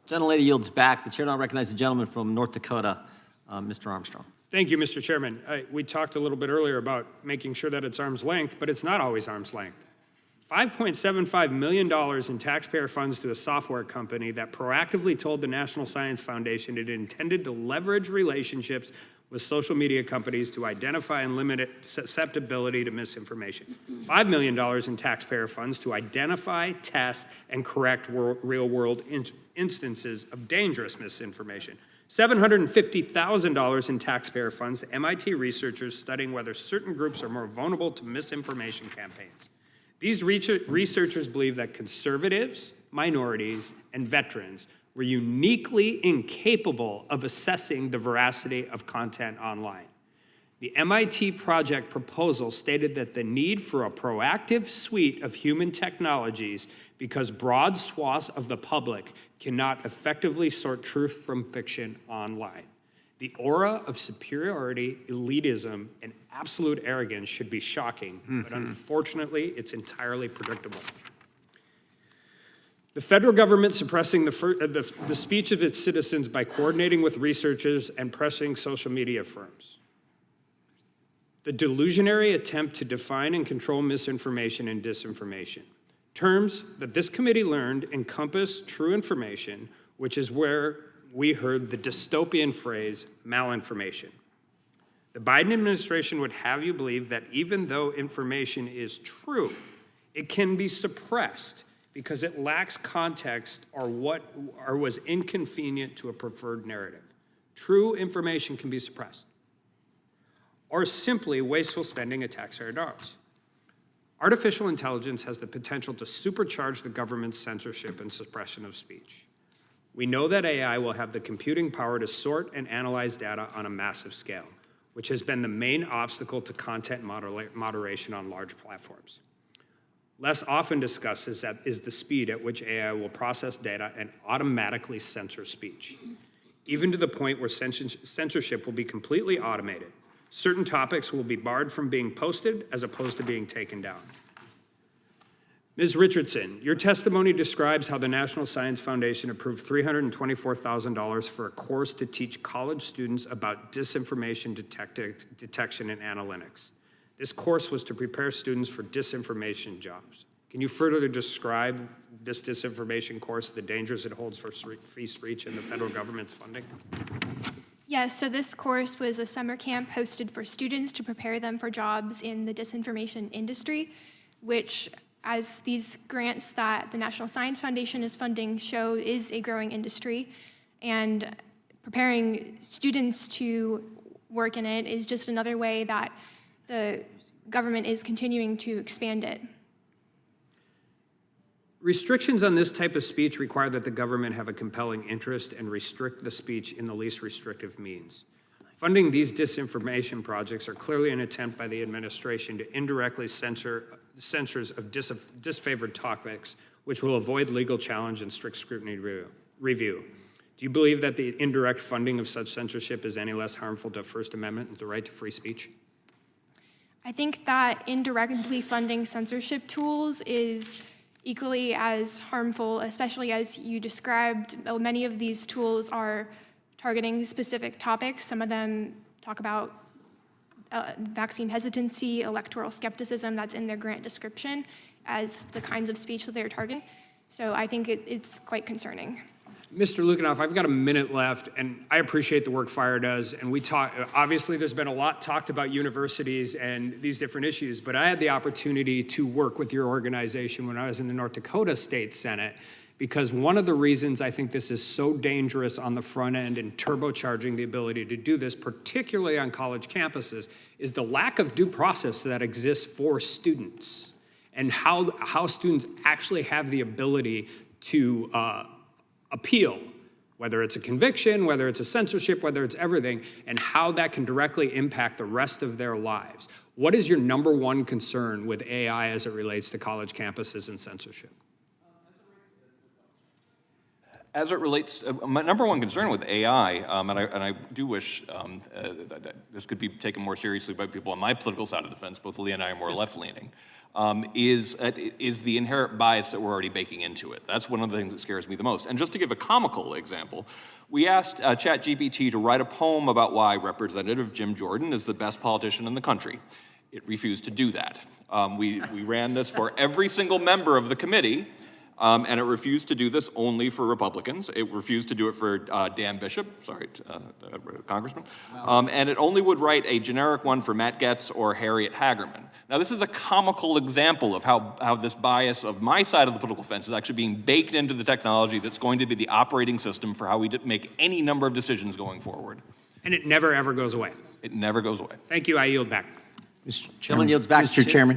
Gentlelady yields back. The chair now recognizes the gentleman from North Dakota, Mr. Armstrong. Thank you, Mr. Chairman. We talked a little bit earlier about making sure that it's arm's length, but it's not always arm's length. $5.75 million in taxpayer funds to a software company that proactively told the National Science Foundation it intended to leverage relationships with social media companies to identify and limit susceptibility to misinformation. $5 million in taxpayer funds to identify, test, and correct real-world instances of dangerous misinformation. $750,000 in taxpayer funds to MIT researchers studying whether certain groups are more vulnerable to misinformation campaigns. These researchers believe that conservatives, minorities, and veterans were uniquely incapable of assessing the veracity of content online. The MIT project proposal stated that the need for a proactive suite of human technologies because broad swaths of the public cannot effectively sort truth from fiction online. The aura of superiority, elitism, and absolute arrogance should be shocking, but unfortunately, it's entirely predictable. The federal government suppressing the speech of its citizens by coordinating with researchers and pressing social media firms. The delusionary attempt to define and control misinformation and disinformation. Terms that this committee learned encompass true information, which is where we heard the dystopian phrase, malinformation. The Biden administration would have you believe that even though information is true, it can be suppressed because it lacks context or was inconvenient to a preferred narrative. True information can be suppressed, or simply wasteful spending of taxpayer dollars. Artificial intelligence has the potential to supercharge the government's censorship and suppression of speech. We know that AI will have the computing power to sort and analyze data on a massive scale, which has been the main obstacle to content moderation on large platforms. Less often discussed is the speed at which AI will process data and automatically censor speech, even to the point where censorship will be completely automated. Certain topics will be barred from being posted as opposed to being taken down. Ms. Richardson, your testimony describes how the National Science Foundation approved $324,000 for a course to teach college students about disinformation detection and analytics. This course was to prepare students for disinformation jobs. Can you further describe this disinformation course, the dangers it holds for free speech and the federal government's funding? Yes, so this course was a summer camp hosted for students to prepare them for jobs in the disinformation industry, which, as these grants that the National Science Foundation is funding show, is a growing industry. And preparing students to work in it is just another way that the government is continuing to expand it. Restrictions on this type of speech require that the government have a compelling interest and restrict the speech in the least restrictive means. Funding these disinformation projects are clearly an attempt by the administration to indirectly censors of disfavored topics, which will avoid legal challenge and strict scrutiny review. Do you believe that the indirect funding of such censorship is any less harmful to First Amendment and the right to free speech? I think that indirectly funding censorship tools is equally as harmful, especially as you described. Many of these tools are targeting specific topics. Some of them talk about vaccine hesitancy, electoral skepticism, that's in their grant description as the kinds of speech that they're targeting. So I think it's quite concerning. Mr. Lukanoff, I've got a minute left, and I appreciate the work FIRE does. And we talk, obviously there's been a lot talked about universities and these different issues, but I had the opportunity to work with your organization when I was in the North Dakota State Senate, because one of the reasons I think this is so dangerous on the front end and turbocharging the ability to do this, particularly on college campuses, is the lack of due process that exists for students and how students actually have the ability to appeal, whether it's a conviction, whether it's a censorship, whether it's everything, and how that can directly impact the rest of their lives. What is your number one concern with AI as it relates to college campuses and censorship? As it relates, my number one concern with AI, and I do wish that this could be taken more seriously by people on my political side of the fence, both Lee and I are more left-leaning, is the inherent bias that we're already baking into it. That's one of the things that scares me the most. And just to give a comical example, we asked ChatGPT to write a poem about why Representative Jim Jordan is the best politician in the country. It refused to do that. We ran this for every single member of the committee, and it refused to do this only for Republicans. It refused to do it for Dan Bishop, Congressman. And it only would write a generic one for Matt Gaetz or Harriet Hagerman. Now, this is a comical example of how this bias of my side of the political fence is actually being baked into the technology that's going to be the operating system for how we make any number of decisions going forward. And it never, ever goes away. It never goes away. Thank you. I yield back. Gentleman yields back. Mr. Chairman.